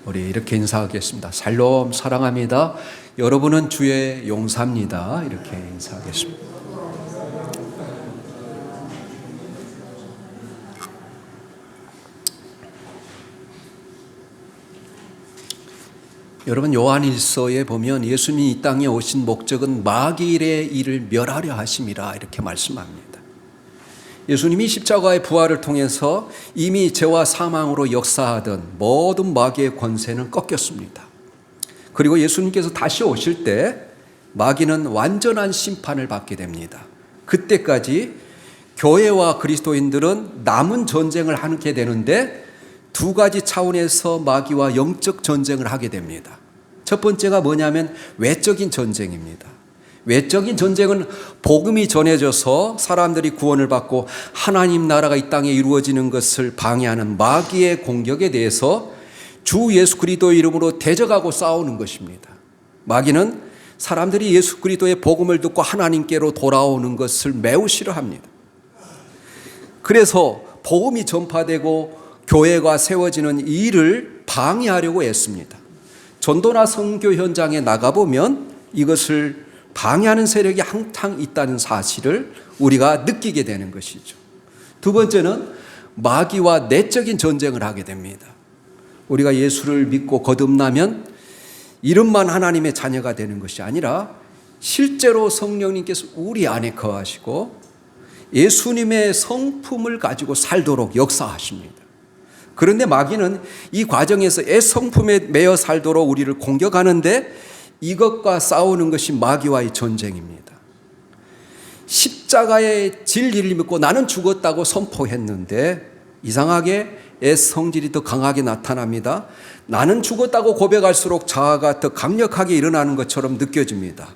우리 이렇게 인사하겠습니다. 샬롬, 사랑합니다. 여러분은 주의 용사입니다. 이렇게 인사하겠습니다. 여러분, 요한일서에 보면 예수님이 이 땅에 오신 목적은 마귀의 일을 멸하려 하심이라 이렇게 말씀합니다. 예수님이 십자가의 부활을 통해서 이미 죄와 사망으로 역사하던 모든 마귀의 권세는 꺾였습니다. 그리고 예수님께서 다시 오실 때 마귀는 완전한 심판을 받게 됩니다. 그때까지 교회와 그리스도인들은 남은 전쟁을 하게 되는데 두 가지 차원에서 마귀와 영적 전쟁을 하게 됩니다. 첫 번째가 뭐냐면 외적인 전쟁입니다. 외적인 전쟁은 복음이 전해져서 사람들이 구원을 받고 하나님 나라가 이 땅에 이루어지는 것을 방해하는 마귀의 공격에 대해서 주 예수 그리스도의 이름으로 대적하고 싸우는 것입니다. 마귀는 사람들이 예수 그리스도의 복음을 듣고 하나님께로 돌아오는 것을 매우 싫어합니다. 그래서 복음이 전파되고 교회가 세워지는 이 일을 방해하려고 애씁니다. 전도나 선교 현장에 나가보면 이것을 방해하는 세력이 항상 있다는 사실을 우리가 느끼게 되는 것이죠. 두 번째는 마귀와 내적인 전쟁을 하게 됩니다. 우리가 예수를 믿고 거듭나면 이름만 하나님의 자녀가 되는 것이 아니라 실제로 성령님께서 우리 안에 거하시고 예수님의 성품을 가지고 살도록 역사하십니다. 그런데 마귀는 이 과정에서 성품에 매여 살도록 우리를 공격하는데 이것과 싸우는 것이 마귀와의 전쟁입니다. 십자가의 진리를 믿고 나는 죽었다고 선포했는데 이상하게 성질이 더 강하게 나타납니다. 나는 죽었다고 고백할수록 자아가 더 강력하게 일어나는 것처럼 느껴집니다.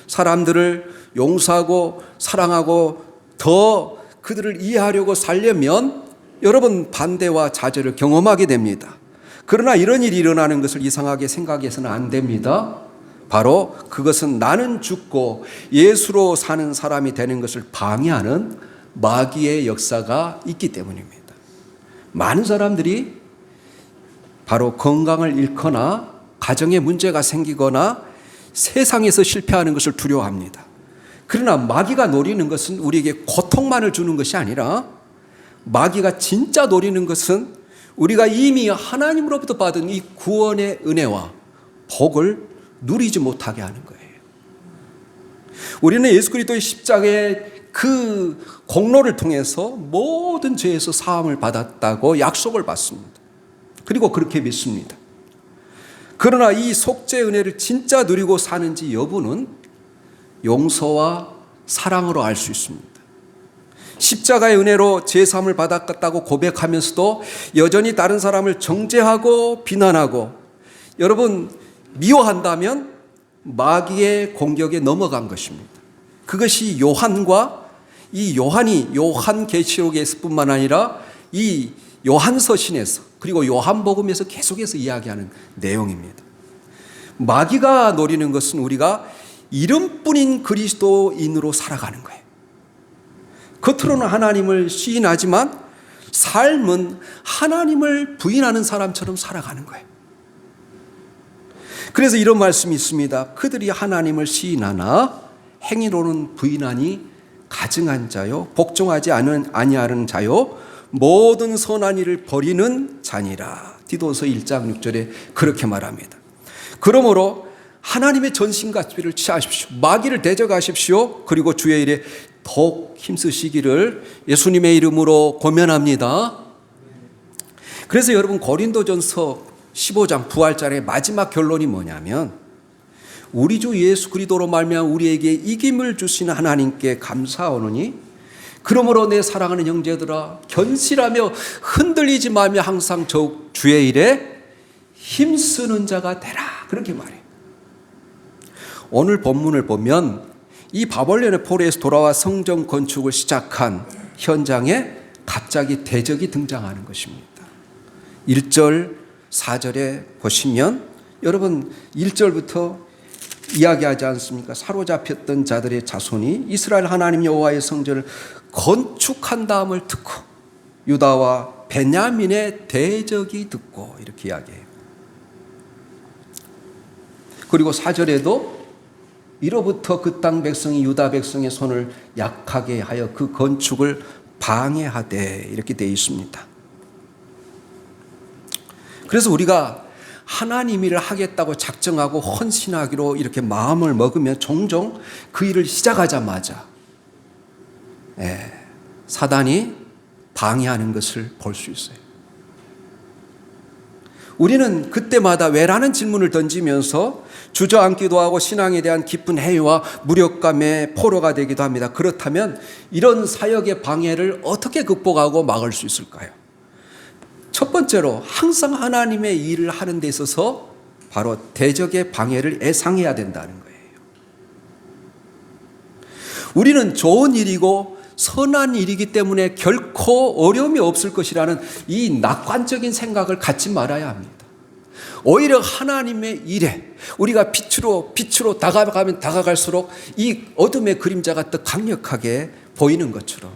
사람들을 용서하고 사랑하고 더 그들을 이해하려고 살려면 여러분 반대와 좌절을 경험하게 됩니다. 그러나 이런 일이 일어나는 것을 이상하게 생각해서는 안 됩니다. 바로 그것은 나는 죽고 예수로 사는 사람이 되는 것을 방해하는 마귀의 역사가 있기 때문입니다. 많은 사람들이 바로 건강을 잃거나 가정에 문제가 생기거나 세상에서 실패하는 것을 두려워합니다. 그러나 마귀가 노리는 것은 우리에게 고통만을 주는 것이 아니라 마귀가 진짜 노리는 것은 우리가 이미 하나님으로부터 받은 이 구원의 은혜와 복을 누리지 못하게 하는 거예요. 우리는 예수 그리스도의 십자가의 그 공로를 통해서 모든 죄에서 사함을 받았다고 약속을 받습니다. 그리고 그렇게 믿습니다. 그러나 이 속죄 은혜를 진짜 누리고 사는지 여부는 용서와 사랑으로 알 수 있습니다. 십자가의 은혜로 죄 사함을 받았다고 고백하면서도 여전히 다른 사람을 정죄하고 비난하고 여러분 미워한다면 마귀의 공격에 넘어간 것입니다. 그것이 요한과 이 요한계시록에서뿐만 아니라 이 요한서신에서 그리고 요한복음에서 계속해서 이야기하는 내용입니다. 마귀가 노리는 것은 우리가 이름뿐인 그리스도인으로 살아가는 거예요. 겉으로는 하나님을 시인하지만 삶은 하나님을 부인하는 사람처럼 살아가는 거예요. 그래서 이런 말씀이 있습니다. 그들이 하나님을 시인하나 행위로는 부인하니 가증한 자요 복종하지 아니하는 자요 모든 선한 일을 버리는 자니라. 디도서 1장 6절에 그렇게 말합니다. 그러므로 하나님의 전신갑주를 취하십시오. 마귀를 대적하십시오. 그리고 주의 일에 더욱 힘쓰시기를 예수님의 이름으로 권면합니다. 그래서 여러분 고린도전서 15장 부활절의 마지막 결론이 뭐냐면 우리 주 예수 그리스도로 말미암아 우리에게 이김을 주시는 하나님께 감사하오노니 그러므로 내 사랑하는 형제들아 견실하며 흔들리지 말며 항상 더욱 주의 일에 힘쓰는 자가 되라. 그렇게 말해요. 오늘 본문을 보면 이 바벨론의 포로에서 돌아와 성전 건축을 시작한 현장에 갑자기 대적이 등장하는 것입니다. 1절 4절에 보시면 여러분 1절부터 이야기하지 않습니까? 사로잡혔던 자들의 자손이 이스라엘 하나님 여호와의 성전을 건축한다음을 듣고 유다와 베냐민의 대적이 듣고 이렇게 이야기해요. 그리고 4절에도 이로부터 그 땅 백성이 유다 백성의 손을 약하게 하여 그 건축을 방해하되 이렇게 되어 있습니다. 그래서 우리가 하나님 일을 하겠다고 작정하고 헌신하기로 이렇게 마음을 먹으면 종종 그 일을 시작하자마자 사단이 방해하는 것을 볼 수 있어요. 우리는 그때마다 왜라는 질문을 던지면서 주저앉기도 하고 신앙에 대한 깊은 회의와 무력감의 포로가 되기도 합니다. 그렇다면 이런 사역의 방해를 어떻게 극복하고 막을 수 있을까요? 첫 번째로 항상 하나님의 일을 하는 데 있어서 바로 대적의 방해를 예상해야 된다는 거예요. 우리는 좋은 일이고 선한 일이기 때문에 결코 어려움이 없을 것이라는 이 낙관적인 생각을 갖지 말아야 합니다. 오히려 하나님의 일에 우리가 빛으로 다가가면 다가갈수록 이 어둠의 그림자가 더 강력하게 보이는 것처럼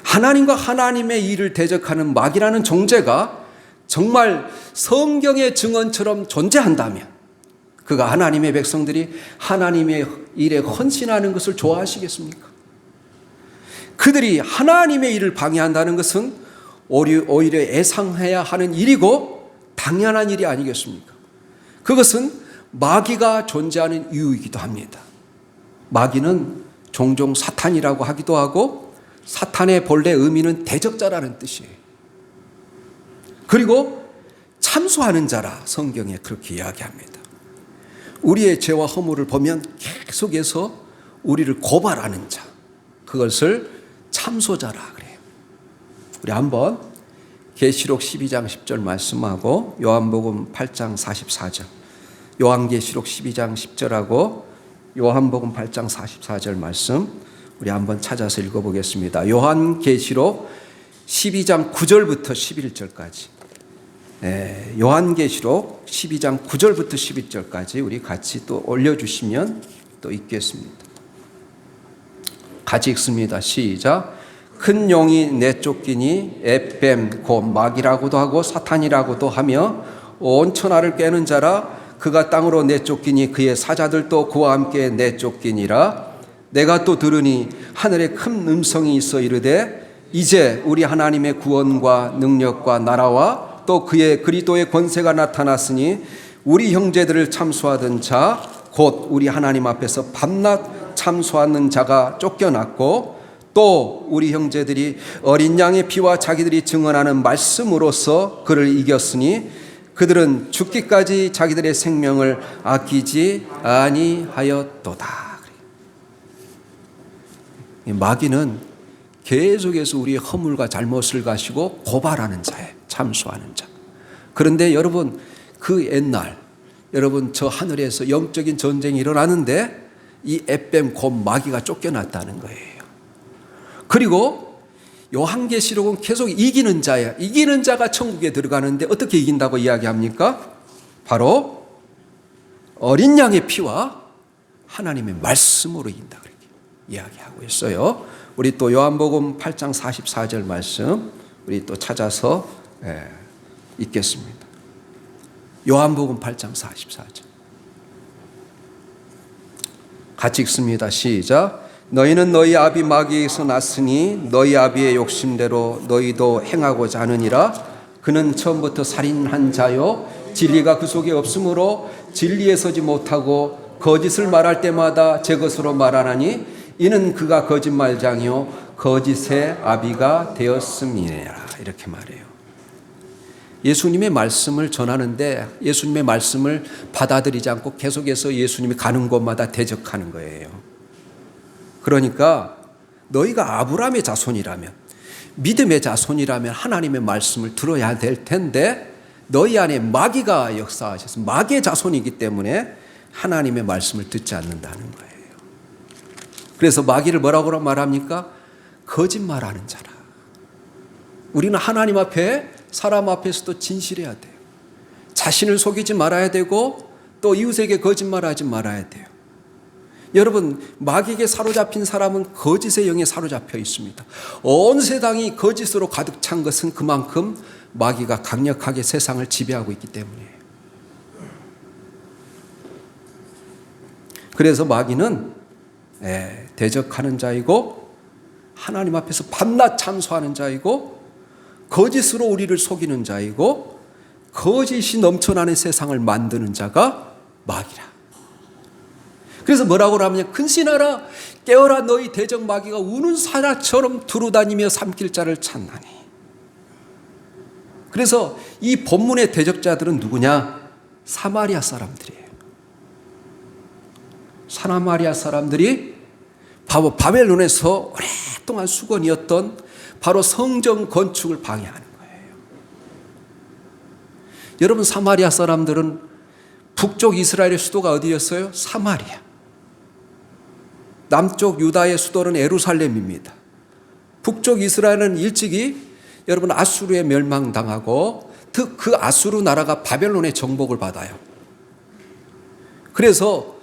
하나님과 하나님의 일을 대적하는 마귀라는 존재가 정말 성경의 증언처럼 존재한다면 그가 하나님의 백성들이 하나님의 일에 헌신하는 것을 좋아하시겠습니까? 그들이 하나님의 일을 방해한다는 것은 오히려 예상해야 하는 일이고 당연한 일이 아니겠습니까? 그것은 마귀가 존재하는 이유이기도 합니다. 마귀는 종종 사탄이라고 하기도 하고 사탄의 본래 의미는 대적자라는 뜻이에요. 그리고 참소하는 자라 성경에 그렇게 이야기합니다. 우리의 죄와 허물을 보면 계속해서 우리를 고발하는 자, 그것을 참소자라 그래요. 우리 한번 계시록 12장 10절 말씀하고 요한복음 8장 44절, 요한계시록 12장 10절하고 요한복음 8장 44절 말씀 우리 한번 찾아서 읽어보겠습니다. 요한계시록 12장 9절부터 11절까지, 요한계시록 12장 9절부터 11절까지 우리 같이 또 올려주시면 또 읽겠습니다. 같이 읽습니다. 시작. 큰 용이 내쫓기니 에뱀 곧 마귀라고도 하고 사탄이라고도 하며 온 천하를 꿰는 자라. 그가 땅으로 내쫓기니 그의 사자들도 그와 함께 내쫓기니라. 내가 또 들으니 하늘에 큰 음성이 있어 이르되 이제 우리 하나님의 구원과 능력과 나라와 또 그의 그리스도의 권세가 나타났으니 우리 형제들을 참소하던 자 곧 우리 하나님 앞에서 밤낮 참소하는 자가 쫓겨났고 또 우리 형제들이 어린 양의 피와 자기들이 증언하는 말씀으로써 그를 이겼으니 그들은 죽기까지 자기들의 생명을 아끼지 아니하였도다. 마귀는 계속해서 우리의 허물과 잘못을 가지고 고발하는 자예요. 참소하는 자. 그런데 여러분 그 옛날 여러분 저 하늘에서 영적인 전쟁이 일어나는데 이 에뱀 곧 마귀가 쫓겨났다는 거예요. 그리고 요한계시록은 계속 이기는 자야. 이기는 자가 천국에 들어가는데 어떻게 이긴다고 이야기합니까? 바로 어린 양의 피와 하나님의 말씀으로 이긴다 그렇게 이야기하고 있어요. 우리 또 요한복음 8장 44절 말씀 우리 또 찾아서 읽겠습니다. 요한복음 8장 44절 같이 읽습니다. 시작. 너희는 너희 아비 마귀에서 났으니 너희 아비의 욕심대로 너희도 행하고자 하느니라. 그는 처음부터 살인한 자요 진리가 그 속에 없으므로 진리에 서지 못하고 거짓을 말할 때마다 제 것으로 말하나니 이는 그가 거짓말장이요 거짓의 아비가 되었음이니라. 이렇게 말해요. 예수님의 말씀을 전하는데 예수님의 말씀을 받아들이지 않고 계속해서 예수님이 가는 곳마다 대적하는 거예요. 그러니까 너희가 아브라함의 자손이라면 믿음의 자손이라면 하나님의 말씀을 들어야 될 텐데 너희 안에 마귀가 역사하셔서 마귀의 자손이기 때문에 하나님의 말씀을 듣지 않는다는 거예요. 그래서 마귀를 뭐라고 말합니까? 거짓말하는 자라. 우리는 하나님 앞에 사람 앞에서도 진실해야 돼요. 자신을 속이지 말아야 되고 또 이웃에게 거짓말하지 말아야 돼요. 여러분 마귀에게 사로잡힌 사람은 거짓의 영에 사로잡혀 있습니다. 온 세상이 거짓으로 가득 찬 것은 그만큼 마귀가 강력하게 세상을 지배하고 있기 때문이에요. 그래서 마귀는 대적하는 자이고 하나님 앞에서 밤낮 참소하는 자이고 거짓으로 우리를 속이는 자이고 거짓이 넘쳐나는 세상을 만드는 자가 마귀라. 그래서 뭐라고 하면 근신하라 깨어라 너희 대적 마귀가 우는 사자처럼 두루다니며 삼킬 자를 찾나니. 그래서 이 본문의 대적자들은 누구냐? 사마리아 사람들이에요. 사마리아 사람들이 바로 바벨론에서 오랫동안 수건이었던 바로 성전 건축을 방해하는 거예요. 여러분, 사마리아 사람들은 북쪽 이스라엘의 수도가 어디였어요? 사마리아. 남쪽 유다의 수도는 예루살렘입니다. 북쪽 이스라엘은 일찍이 여러분 아수르에 멸망당하고 그 아수르 나라가 바벨론의 정복을 받아요. 그래서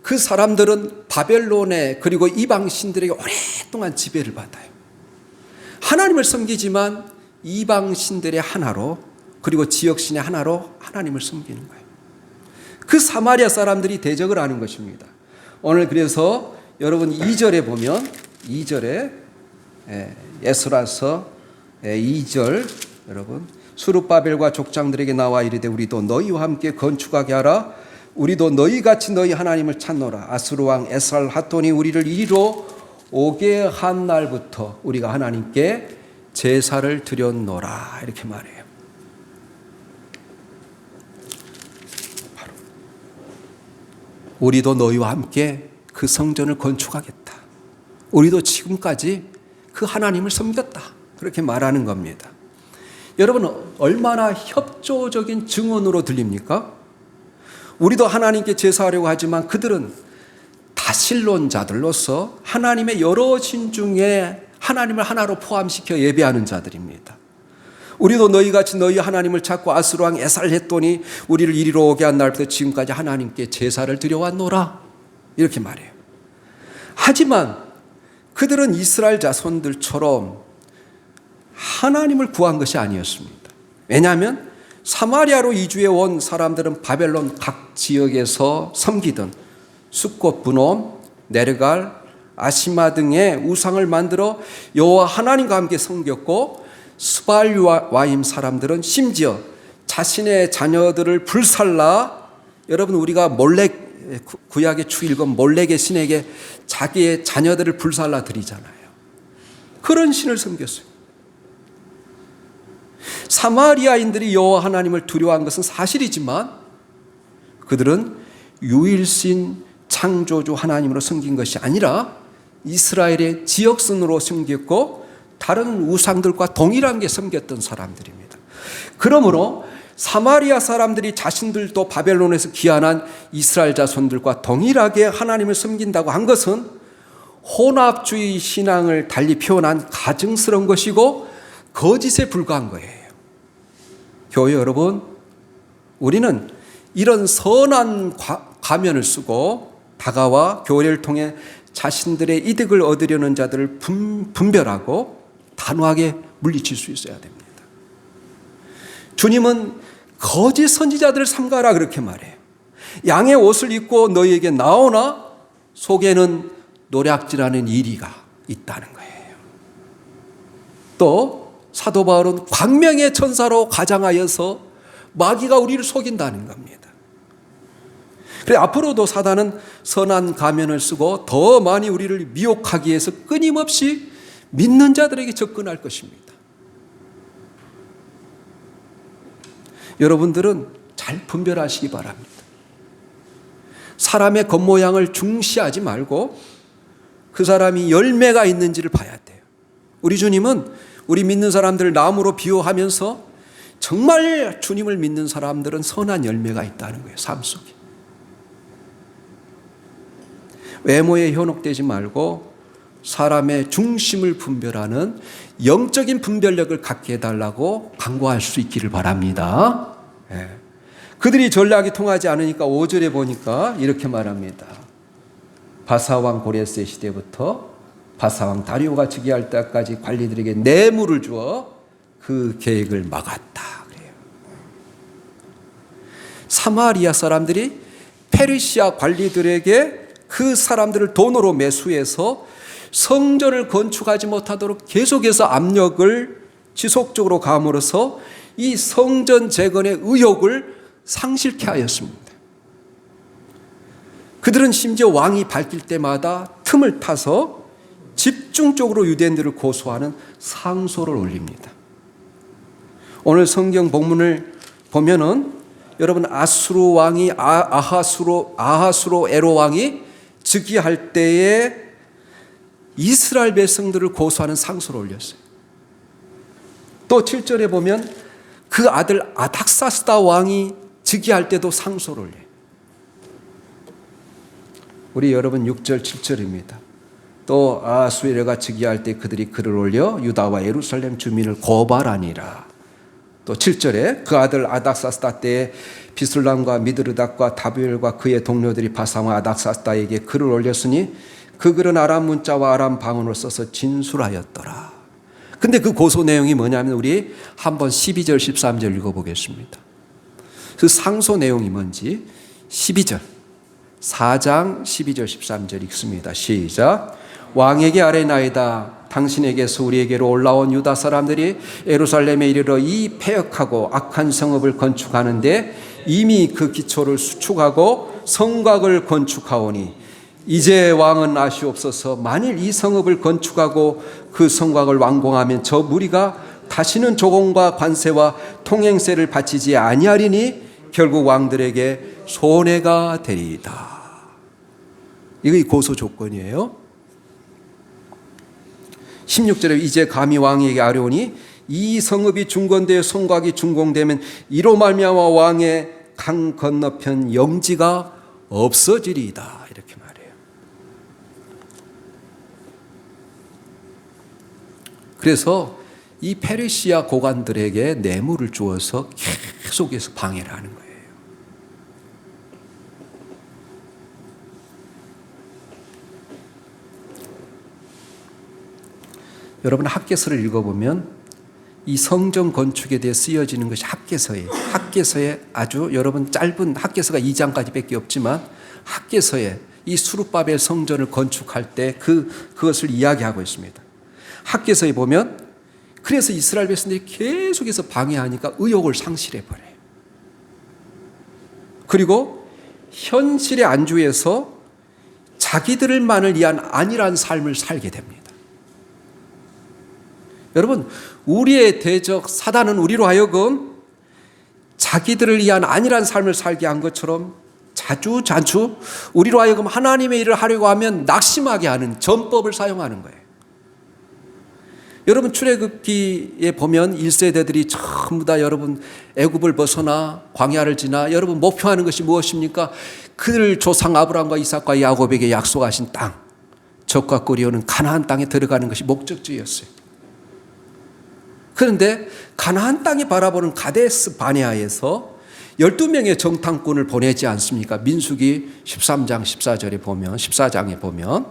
그 사람들은 바벨론에 그리고 이방 신들에게 오랫동안 지배를 받아요. 하나님을 섬기지만 이방 신들의 하나로 그리고 지역신의 하나로 하나님을 섬기는 거예요. 그 사마리아 사람들이 대적을 하는 것입니다. 오늘 그래서 여러분 2절에 보면 2절에 에스라서 2절 여러분 수룹바벨과 족장들에게 나와 이르되 우리도 너희와 함께 건축하게 하라. 우리도 너희같이 너희 하나님을 찾노라. 아수르 왕 에살핫돈이 우리를 이리로 오게 한 날부터 우리가 하나님께 제사를 드렸노라. 이렇게 말해요. 바로 우리도 너희와 함께 그 성전을 건축하겠다. 우리도 지금까지 그 하나님을 섬겼다. 그렇게 말하는 겁니다. 여러분, 얼마나 협조적인 증언으로 들립니까? 우리도 하나님께 제사하려고 하지만 그들은 다신론자들로서 하나님의 여러 신 중에 하나님을 하나로 포함시켜 예배하는 자들입니다. 우리도 너희같이 너희 하나님을 찾고 아수르 왕 에살했더니 우리를 이리로 오게 한 날부터 지금까지 하나님께 제사를 드려왔노라. 이렇게 말해요. 하지만 그들은 이스라엘 자손들처럼 하나님을 구한 것이 아니었습니다. 왜냐하면 사마리아로 이주해 온 사람들은 바벨론 각 지역에서 섬기던 숫꽃 분홈, 네르갈, 아시마 등의 우상을 만들어 여호와 하나님과 함께 섬겼고 스발와임 사람들은 심지어 자신의 자녀들을 불살라 여러분 우리가 몰렉 구약의 주일권 몰렉의 신에게 자기의 자녀들을 불살라 드리잖아요. 그런 신을 섬겼어요. 사마리아인들이 여호와 하나님을 두려워한 것은 사실이지만 그들은 유일신 창조주 하나님으로 섬긴 것이 아니라 이스라엘의 지역신으로 섬겼고 다른 우상들과 동일하게 섬겼던 사람들입니다. 그러므로 사마리아 사람들이 자신들도 바벨론에서 귀환한 이스라엘 자손들과 동일하게 하나님을 섬긴다고 한 것은 혼합주의 신앙을 달리 표현한 가증스러운 것이고 거짓에 불과한 거예요. 교회 여러분, 우리는 이런 선한 가면을 쓰고 다가와 교회를 통해 자신들의 이득을 얻으려는 자들을 분별하고 단호하게 물리칠 수 있어야 됩니다. 주님은 거짓 선지자들을 삼가라 그렇게 말해요. 양의 옷을 입고 너희에게 나오나 속에는 노략질하는 이리가 있다는 거예요. 또 사도 바울은 광명의 천사로 가장하여서 마귀가 우리를 속인다는 겁니다. 그래 앞으로도 사단은 선한 가면을 쓰고 더 많이 우리를 미혹하기 위해서 끊임없이 믿는 자들에게 접근할 것입니다. 여러분들은 잘 분별하시기 바랍니다. 사람의 겉모양을 중시하지 말고 그 사람이 열매가 있는지를 봐야 돼요. 우리 주님은 우리 믿는 사람들을 나무로 비유하면서 정말 주님을 믿는 사람들은 선한 열매가 있다는 거예요. 삶 속에. 외모에 현혹되지 말고 사람의 중심을 분별하는 영적인 분별력을 갖게 해달라고 강구할 수 있기를 바랍니다. 그들이 전략이 통하지 않으니까 5절에 보니까 이렇게 말합니다. 바사왕 고레스의 시대부터 바사왕 다리오가 즉위할 때까지 관리들에게 뇌물을 주어 그 계획을 막았다. 그래요. 사마리아 사람들이 페르시아 관리들에게 그 사람들을 돈으로 매수해서 성전을 건축하지 못하도록 계속해서 압력을 지속적으로 가함으로써 이 성전 재건의 의욕을 상실케 하였습니다. 그들은 심지어 왕이 밝힐 때마다 틈을 타서 집중적으로 유대인들을 고소하는 상소를 올립니다. 오늘 성경 본문을 보면은 여러분 아수르 왕이 아하수로 에로 왕이 즉위할 때에 이스라엘 백성들을 고소하는 상소를 올렸어요. 또 7절에 보면 그 아들 아닥사스다 왕이 즉위할 때도 상소를 올려요. 우리 여러분 6절 7절입니다. 또 아하수에로가 즉위할 때 그들이 글을 올려 유다와 예루살렘 주민을 고발하니라. 또 7절에 그 아들 아닥사스다 때에 비술람과 미드르닥과 다비엘과 그의 동료들이 바사와 아닥사스다에게 글을 올렸으니 그 글은 아람 문자와 아람 방언을 써서 진술하였더라. 근데 그 고소 내용이 뭐냐면 우리 한번 12절 13절 읽어보겠습니다. 그 상소 내용이 뭔지 12절 4장 12절 13절 읽습니다. 시작. 왕에게 아뢰나이다. 당신에게서 우리에게로 올라온 유다 사람들이 예루살렘에 이르러 이 패역하고 악한 성읍을 건축하는데 이미 그 기초를 수축하고 성곽을 건축하오니 이제 왕은 아시옵소서. 만일 이 성읍을 건축하고 그 성곽을 완공하면 저 무리가 다시는 조공과 관세와 통행세를 바치지 아니하리니 결국 왕들에게 손해가 되리이다. 이거 고소 조건이에요. 16절에 이제 감히 왕에게 아뢰오니 이 성읍이 중건되어 성곽이 준공되면 이로 말미암아 왕의 강 건너편 영지가 없어지리이다. 이렇게 말해요. 그래서 이 페르시아 고관들에게 뇌물을 주어서 계속해서 방해를 하는 거예요. 여러분 학개서를 읽어보면 이 성전 건축에 대해 쓰여지는 것이 학개서예요. 학개서에 아주 여러분 짧은 학개서가 2장까지 밖에 없지만 학개서에 이 수룹바벨 성전을 건축할 때 그것을 이야기하고 있습니다. 학개서에 보면 그래서 이스라엘 백성들이 계속해서 방해하니까 의욕을 상실해버려요. 그리고 현실에 안주해서 자기들만을 위한 안일한 삶을 살게 됩니다. 여러분 우리의 대적 사단은 우리로 하여금 자기들을 위한 안일한 삶을 살게 한 것처럼 자주 우리로 하여금 하나님의 일을 하려고 하면 낙심하게 하는 전법을 사용하는 거예요. 여러분 출애굽기에 보면 1세대들이 전부 다 여러분 애굽을 벗어나 광야를 지나 여러분 목표하는 것이 무엇입니까? 그들 조상 아브라함과 이삭과 야곱에게 약속하신 땅, 젖과 꿀이 흐르는 가나안 땅에 들어가는 것이 목적지였어요. 그런데 가나안 땅이 바라보는 가데스 바네아에서 12명의 정탐꾼을 보내지 않습니까? 민수기 13장 14장에 보면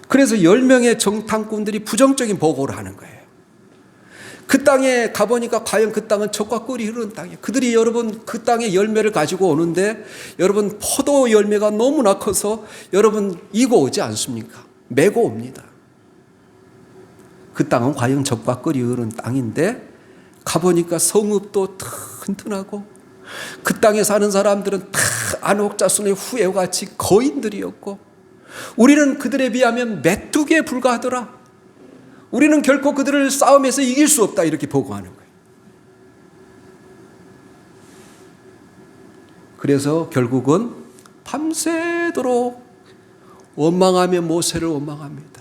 그래서 10명의 정탐꾼들이 부정적인 보고를 하는 거예요. 그 땅에 가보니까 과연 그 땅은 젖과 꿀이 흐르는 땅이에요. 그들이 여러분 그 땅의 열매를 가지고 오는데 여러분 포도 열매가 너무나 커서 여러분 이고 오지 않습니까? 메고 옵니다. 그 땅은 과연 젖과 꿀이 흐르는 땅인데 가보니까 성읍도 튼튼하고 그 땅에 사는 사람들은 다 안옥자손의 후예와 같이 거인들이었고 우리는 그들에 비하면 메뚜기에 불과하더라. 우리는 결코 그들을 싸움에서 이길 수 없다. 이렇게 보고하는 거예요. 그래서 결국은 밤새도록 원망하며 모세를 원망합니다.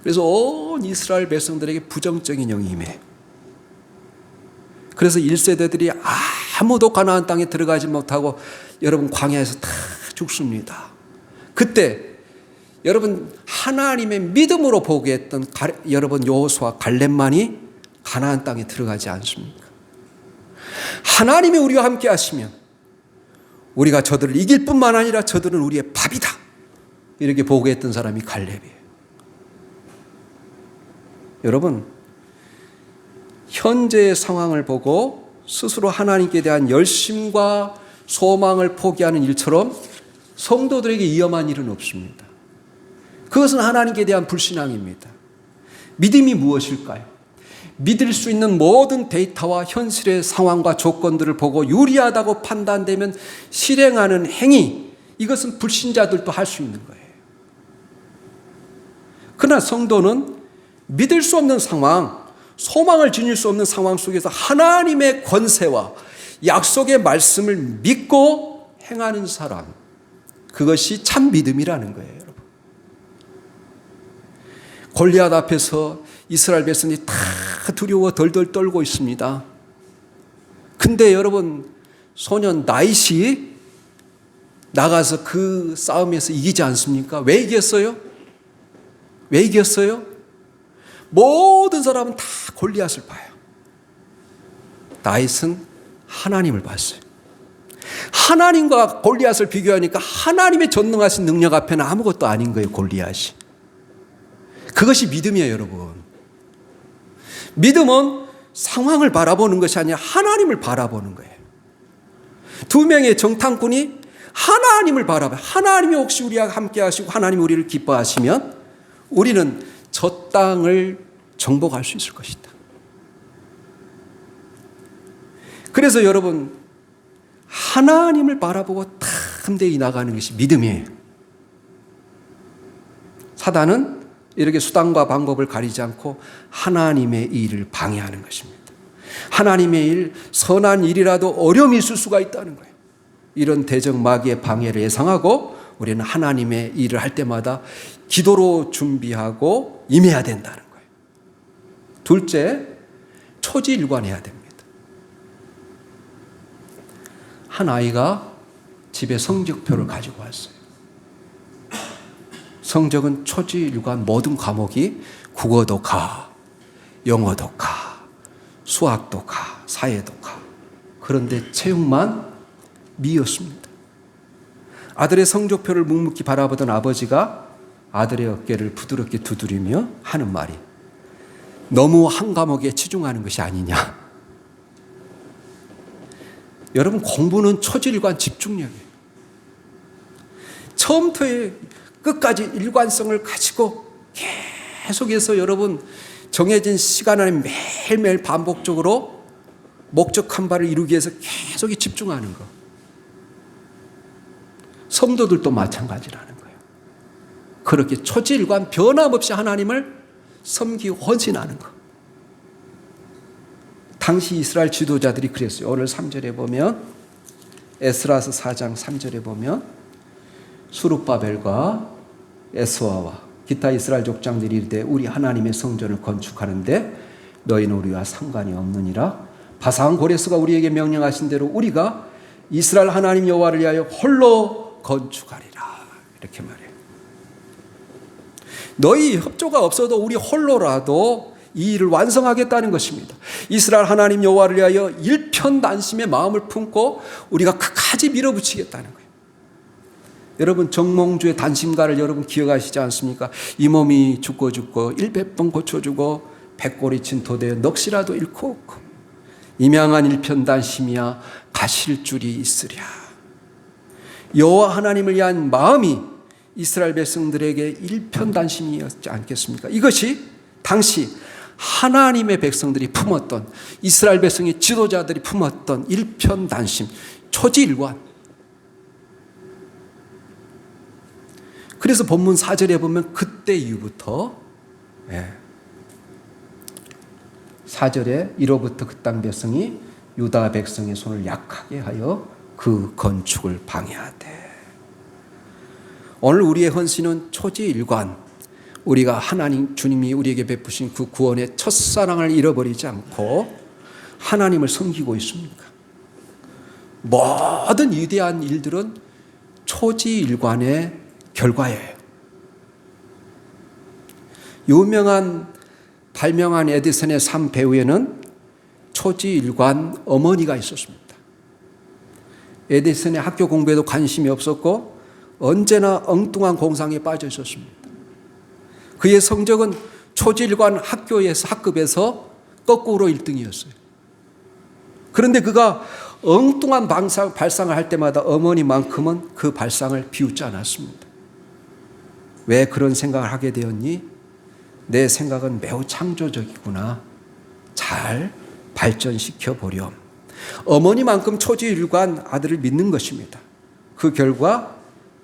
그래서 온 이스라엘 백성들에게 부정적인 영이 임해요. 그래서 1세대들이 아무도 가나안 땅에 들어가지 못하고 여러분 광야에서 다 죽습니다. 그때 여러분 하나님의 믿음으로 보게 했던 여러분 여호수아 갈렙만이 가나안 땅에 들어가지 않습니까? 하나님이 우리와 함께 하시면 우리가 저들을 이길 뿐만 아니라 저들은 우리의 밥이다. 이렇게 보게 했던 사람이 갈렙이에요. 여러분 현재의 상황을 보고 스스로 하나님께 대한 열심과 소망을 포기하는 일처럼 성도들에게 위험한 일은 없습니다. 그것은 하나님께 대한 불신앙입니다. 믿음이 무엇일까요? 믿을 수 있는 모든 데이터와 현실의 상황과 조건들을 보고 유리하다고 판단되면 실행하는 행위, 이것은 불신자들도 할 수 있는 거예요. 그러나 성도는 믿을 수 없는 상황, 소망을 지닐 수 없는 상황 속에서 하나님의 권세와 약속의 말씀을 믿고 행하는 사람, 그것이 참 믿음이라는 거예요, 여러분. 골리앗 앞에서 이스라엘 백성이 다 두려워 덜덜 떨고 있습니다. 근데 여러분, 소년 다윗이 나가서 그 싸움에서 이기지 않습니까? 왜 이겼어요? 왜 이겼어요? 모든 사람은 다 골리앗을 봐요. 다윗은 하나님을 봤어요. 하나님과 골리앗을 비교하니까 하나님의 전능하신 능력 앞에는 아무것도 아닌 거예요, 골리앗이. 그것이 믿음이에요, 여러분. 믿음은 상황을 바라보는 것이 아니라 하나님을 바라보는 거예요. 두 명의 정탐꾼이 하나님을 바라봐요. 하나님이 혹시 우리와 함께 하시고 하나님이 우리를 기뻐하시면 우리는 저 땅을 정복할 수 있을 것이다. 그래서 여러분, 하나님을 바라보고 탐대히 나가는 것이 믿음이에요. 사단은 이렇게 수단과 방법을 가리지 않고 하나님의 일을 방해하는 것입니다. 하나님의 일, 선한 일이라도 어려움이 있을 수가 있다는 거예요. 이런 대적 마귀의 방해를 예상하고 우리는 하나님의 일을 할 때마다 기도로 준비하고 임해야 된다는 거예요. 둘째, 초지일관해야 됩니다. 한 아이가 집에 성적표를 가지고 왔어요. 성적은 초지일관 모든 과목이 국어도 가, 영어도 가, 수학도 가, 사회도 가. 그런데 체육만 미였습니다. 아들의 성적표를 묵묵히 바라보던 아버지가 아들의 어깨를 부드럽게 두드리며 하는 말이, 너무 한 과목에 치중하는 것이 아니냐. 여러분, 공부는 초지일관 집중력이에요. 처음부터 끝까지 일관성을 가지고 계속해서 여러분 정해진 시간 안에 매일매일 반복적으로 목적한 바를 이루기 위해서 계속 집중하는 것. 성도들도 마찬가지라는 거예요. 그렇게 초지일관 변함없이 하나님을 섬기고 헌신하는 것. 당시 이스라엘 지도자들이 그랬어요. 오늘 3절에 보면, 에스라서 4장 3절에 보면 수룹바벨과 에스와와 기타 이스라엘 족장들이 이르되 우리 하나님의 성전을 건축하는데 너희는 우리와 상관이 없느니라. 바산 고레스가 우리에게 명령하신 대로 우리가 이스라엘 하나님 여호와를 위하여 홀로 건축하리라. 이렇게 말해요. 너희 협조가 없어도 우리 홀로라도 이 일을 완성하겠다는 것입니다. 이스라엘 하나님 여호와를 위하여 일편단심의 마음을 품고 우리가 끝까지 밀어붙이겠다는 거예요. 여러분, 정몽주의 단심가를 여러분 기억하시지 않습니까? 이 몸이 죽고 100번 고쳐주고 백골이 친 도대에 넋이라도 잃고 없고 임양한 일편단심이야 가실 줄이 있으랴. 여호와 하나님을 위한 마음이 이스라엘 백성들에게 일편단심이었지 않겠습니까? 이것이 당시 하나님의 백성들이 품었던, 이스라엘 백성의 지도자들이 품었던 일편단심, 초지일관. 그래서 본문 4절에 보면 그때 이후부터 4절에 이로부터 그 땅 백성이 유다 백성의 손을 약하게 하여 그 건축을 방해하되. 오늘 우리의 헌신은 초지일관, 우리가 하나님 주님이 우리에게 베푸신 그 구원의 첫사랑을 잃어버리지 않고 하나님을 섬기고 있습니까? 모든 위대한 일들은 초지일관의 결과예요. 유명한 발명한 에디슨의 3배우에는 초지일관 어머니가 있었습니다. 에디슨의 학교 공부에도 관심이 없었고 언제나 엉뚱한 공상에 빠져 있었습니다. 그의 성적은 초지일관 학급에서 거꾸로 1등이었어요. 그런데 그가 엉뚱한 발상을 할 때마다 어머니만큼은 그 발상을 비웃지 않았습니다. 왜 그런 생각을 하게 되었니? 내 생각은 매우 창조적이구나. 잘 발전시켜 보렴. 어머니만큼 초지일관 아들을 믿는 것입니다. 그 결과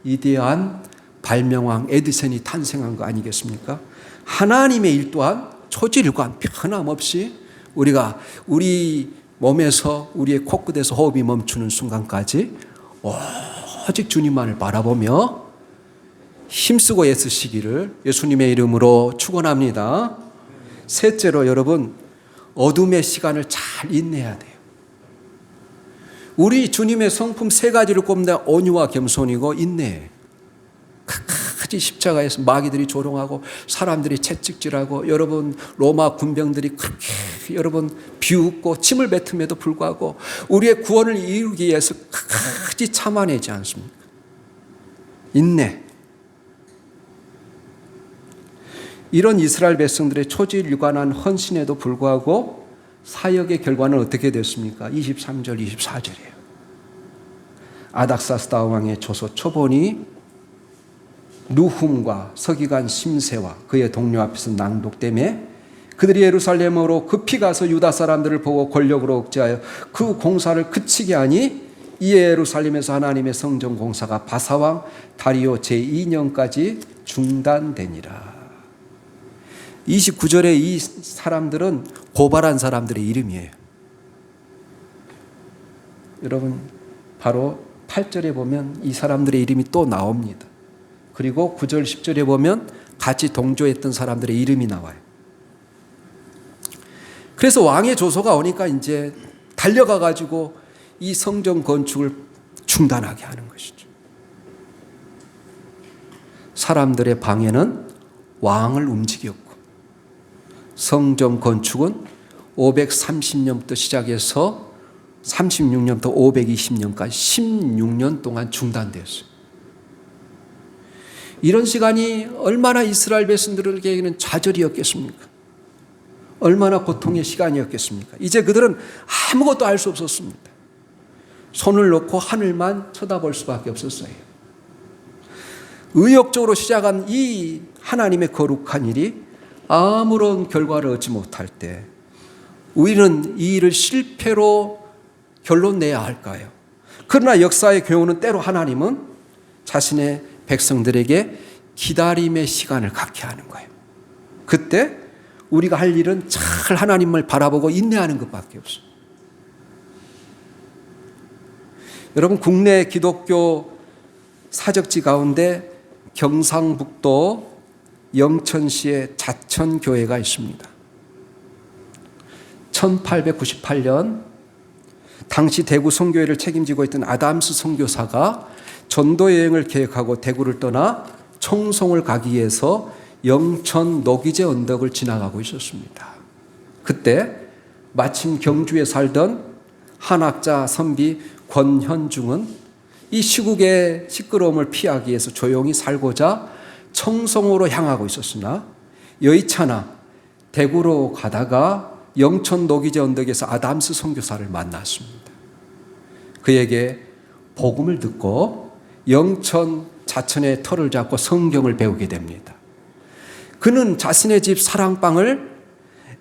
위대한 발명왕 에디슨이 탄생한 거 아니겠습니까? 하나님의 일 또한 초지일관 변함없이 우리가 우리 몸에서 우리의 코끝에서 호흡이 멈추는 순간까지 오직 주님만을 바라보며 힘쓰고 애쓰시기를 예수님의 이름으로 축원합니다. 셋째로 여러분, 어둠의 시간을 잘 인내해야 돼요. 우리 주님의 성품 세 가지를 꼽는다. 온유와 겸손이고 인내. 끝까지 십자가에서 마귀들이 조롱하고 사람들이 채찍질하고 여러분 로마 군병들이 그렇게 여러분 비웃고 침을 뱉음에도 불구하고 우리의 구원을 이루기 위해서 끝까지 참아내지 않습니까? 인내. 이런 이스라엘 백성들의 초지일관한 헌신에도 불구하고 사역의 결과는 어떻게 됐습니까? 23절, 24절이에요. 아닥사스다 왕의 조서 초본이 누훔과 서기관 심세와 그의 동료 앞에서 낭독되매 그들이 예루살렘으로 급히 가서 유다 사람들을 보고 권력으로 억제하여 그 공사를 그치게 하니 이에 예루살렘에서 하나님의 성전 공사가 바사왕 다리오 제2년까지 중단되니라. 29절에 이 사람들은 고발한 사람들의 이름이에요. 여러분 바로 8절에 보면 이 사람들의 이름이 또 나옵니다. 그리고 9절 10절에 보면 같이 동조했던 사람들의 이름이 나와요. 그래서 왕의 조서가 오니까 이제 달려가 가지고 이 성전 건축을 중단하게 하는 것이죠. 사람들의 방해는 왕을 움직였고 성전 건축은 530년부터 시작해서 36년부터 520년까지 16년 동안 중단되었어요. 이런 시간이 얼마나 이스라엘 백성들에게는 좌절이었겠습니까? 얼마나 고통의 시간이었겠습니까? 이제 그들은 아무것도 알 수 없었습니다. 손을 놓고 하늘만 쳐다볼 수밖에 없었어요. 의욕적으로 시작한 이 하나님의 거룩한 일이 아무런 결과를 얻지 못할 때 우리는 이 일을 실패로 결론 내야 할까요? 그러나 역사의 교훈은 때로 하나님은 자신의 백성들에게 기다림의 시간을 갖게 하는 거예요. 그때 우리가 할 일은 잘 하나님을 바라보고 인내하는 것밖에 없어요. 여러분 국내 기독교 사적지 가운데 경상북도 영천시에 자천교회가 있습니다. 1898년 당시 대구 선교회를 책임지고 있던 아담스 선교사가 전도 여행을 계획하고 대구를 떠나 청송을 가기 위해서 영천 노기제 언덕을 지나가고 있었습니다. 그때 마침 경주에 살던 한학자 선비 권현중은 이 시국의 시끄러움을 피하기 위해서 조용히 살고자 청송으로 향하고 있었으나 여의차나 대구로 가다가 영천 노기제 언덕에서 아담스 선교사를 만났습니다. 그에게 복음을 듣고 영천 자천의 터를 잡고 성경을 배우게 됩니다. 그는 자신의 집 사랑방을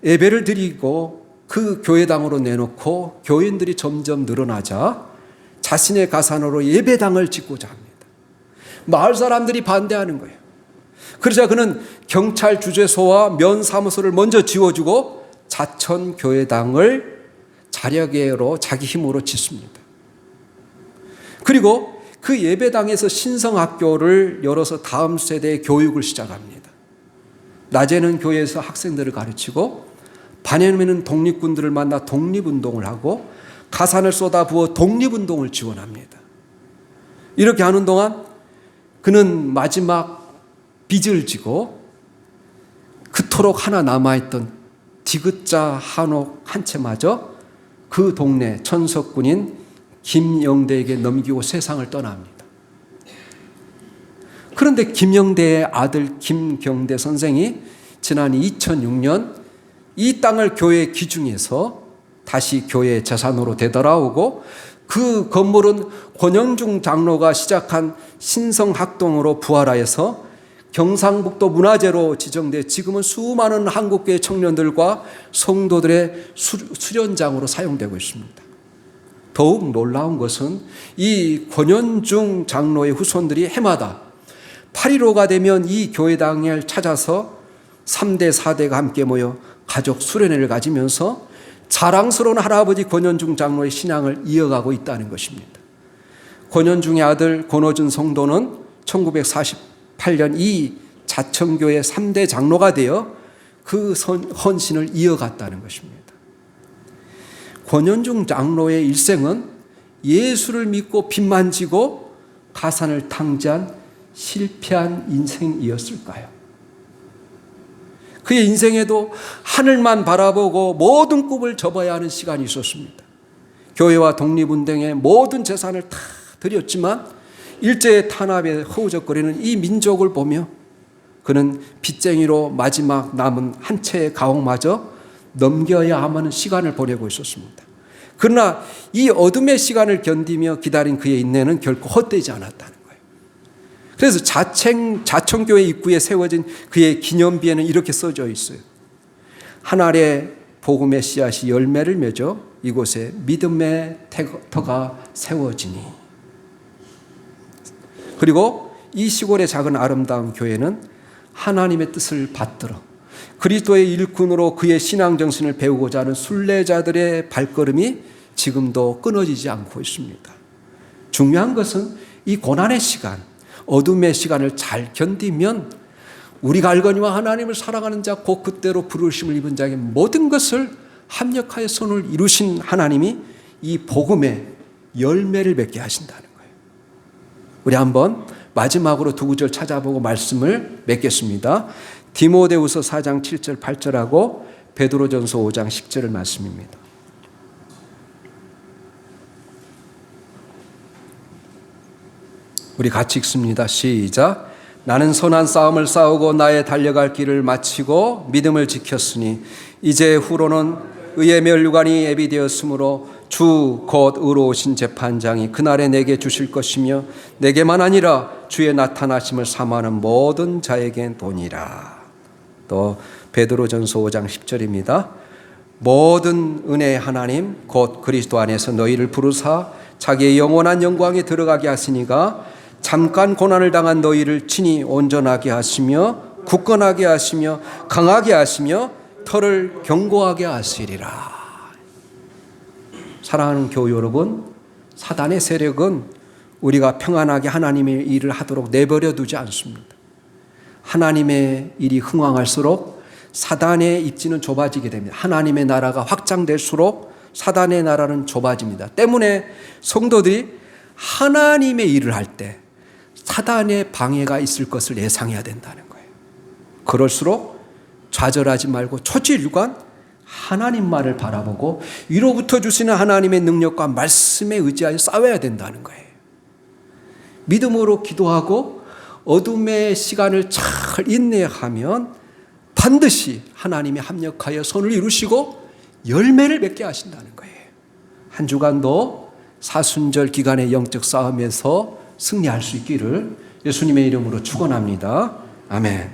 예배를 드리고 그 교회당으로 내놓고 교인들이 점점 늘어나자 자신의 가산으로 예배당을 짓고자 합니다. 마을 사람들이 반대하는 거예요. 그러자 그는 경찰 주재소와 면사무소를 먼저 지어주고 자천 교회당을 자력으로 자기 힘으로 짓습니다. 그리고 그 예배당에서 신성학교를 열어서 다음 세대의 교육을 시작합니다. 낮에는 교회에서 학생들을 가르치고 밤에는 독립군들을 만나 독립운동을 하고 가산을 쏟아부어 독립운동을 지원합니다. 이렇게 하는 동안 그는 마지막 빚을 지고 그토록 하나 남아있던 디귿자 한옥 한 채마저 그 동네 천석군인 김영대에게 넘기고 세상을 떠납니다. 그런데 김영대의 아들 김경대 선생이 지난 2006년 이 땅을 교회 기중에서 다시 교회 재산으로 되돌아오고, 그 건물은 권현중 장로가 시작한 신성학동으로 부활하여서 경상북도 문화재로 지정돼 지금은 수많은 한국교회 청년들과 성도들의 수련장으로 사용되고 있습니다. 더욱 놀라운 것은 이 권현중 장로의 후손들이 해마다 8.15가 되면 이 교회당을 찾아서 3대 4대가 함께 모여 가족 수련회를 가지면서 자랑스러운 할아버지 권현중 장로의 신앙을 이어가고 있다는 것입니다. 권현중의 아들 권호준 성도는 1948년 이 자천교회 3대 장로가 되어 그 헌신을 이어갔다는 것입니다. 권현중 장로의 일생은 예수를 믿고 빚만 지고 가산을 탕지한 실패한 인생이었을까요? 그의 인생에도 하늘만 바라보고 모든 꿈을 접어야 하는 시간이 있었습니다. 교회와 독립운동에 모든 재산을 다 드렸지만 일제의 탄압에 허우적거리는 이 민족을 보며 그는 빚쟁이로 마지막 남은 한 채의 가옥마저 넘겨야 하는 시간을 보내고 있었습니다. 그러나 이 어둠의 시간을 견디며 기다린 그의 인내는 결코 헛되지 않았다는 거예요. 그래서 자천교회 입구에 세워진 그의 기념비에는 이렇게 써져 있어요. 한 알의 복음의 씨앗이 열매를 맺어 이곳에 믿음의 터가 세워지니. 그리고 이 시골의 작은 아름다운 교회는 하나님의 뜻을 받들어 그리스도의 일꾼으로 그의 신앙 정신을 배우고자 하는 순례자들의 발걸음이 지금도 끊어지지 않고 있습니다. 중요한 것은 이 고난의 시간, 어둠의 시간을 잘 견디면 우리가 알거니와 하나님을 사랑하는 자 곧 그때로 부르심을 입은 자에게 모든 것을 합력하여 선을 이루신 하나님이 이 복음의 열매를 맺게 하신다는 거예요. 우리 한번 마지막으로 두 구절 찾아보고 말씀을 맺겠습니다. 디모데후서 4장 7절 8절하고 베드로전서 5장 10절의 말씀입니다. 우리 같이 읽습니다. 시작. 나는 선한 싸움을 싸우고 나의 달려갈 길을 마치고 믿음을 지켰으니 이제 후로는 의의 면류관이 예비되었으므로 주 곧 의로우신 재판장이 그날에 내게 주실 것이며 내게만 아니라 주의 나타나심을 사모하는 모든 자에게 도니라. 또 베드로전서 5장 10절입니다. 모든 은혜의 하나님 곧 그리스도 안에서 너희를 부르사 자기의 영원한 영광에 들어가게 하시니가 잠깐 고난을 당한 너희를 친히 온전하게 하시며 굳건하게 하시며 강하게 하시며 터를 견고하게 하시리라. 사랑하는 교우 여러분, 사단의 세력은 우리가 평안하게 하나님의 일을 하도록 내버려 두지 않습니다. 하나님의 일이 흥왕할수록 사단의 입지는 좁아지게 됩니다. 하나님의 나라가 확장될수록 사단의 나라는 좁아집니다. 때문에 성도들이 하나님의 일을 할 때 사단의 방해가 있을 것을 예상해야 된다는 거예요. 그럴수록 좌절하지 말고 초지일관 하나님만을 바라보고 위로부터 주시는 하나님의 능력과 말씀에 의지하여 싸워야 된다는 거예요. 믿음으로 기도하고 어둠의 시간을 잘 인내하면 반드시 하나님이 합력하여 선을 이루시고 열매를 맺게 하신다는 거예요. 한 주간도 사순절 기간의 영적 싸움에서 승리할 수 있기를 예수님의 이름으로 축원합니다. 아멘.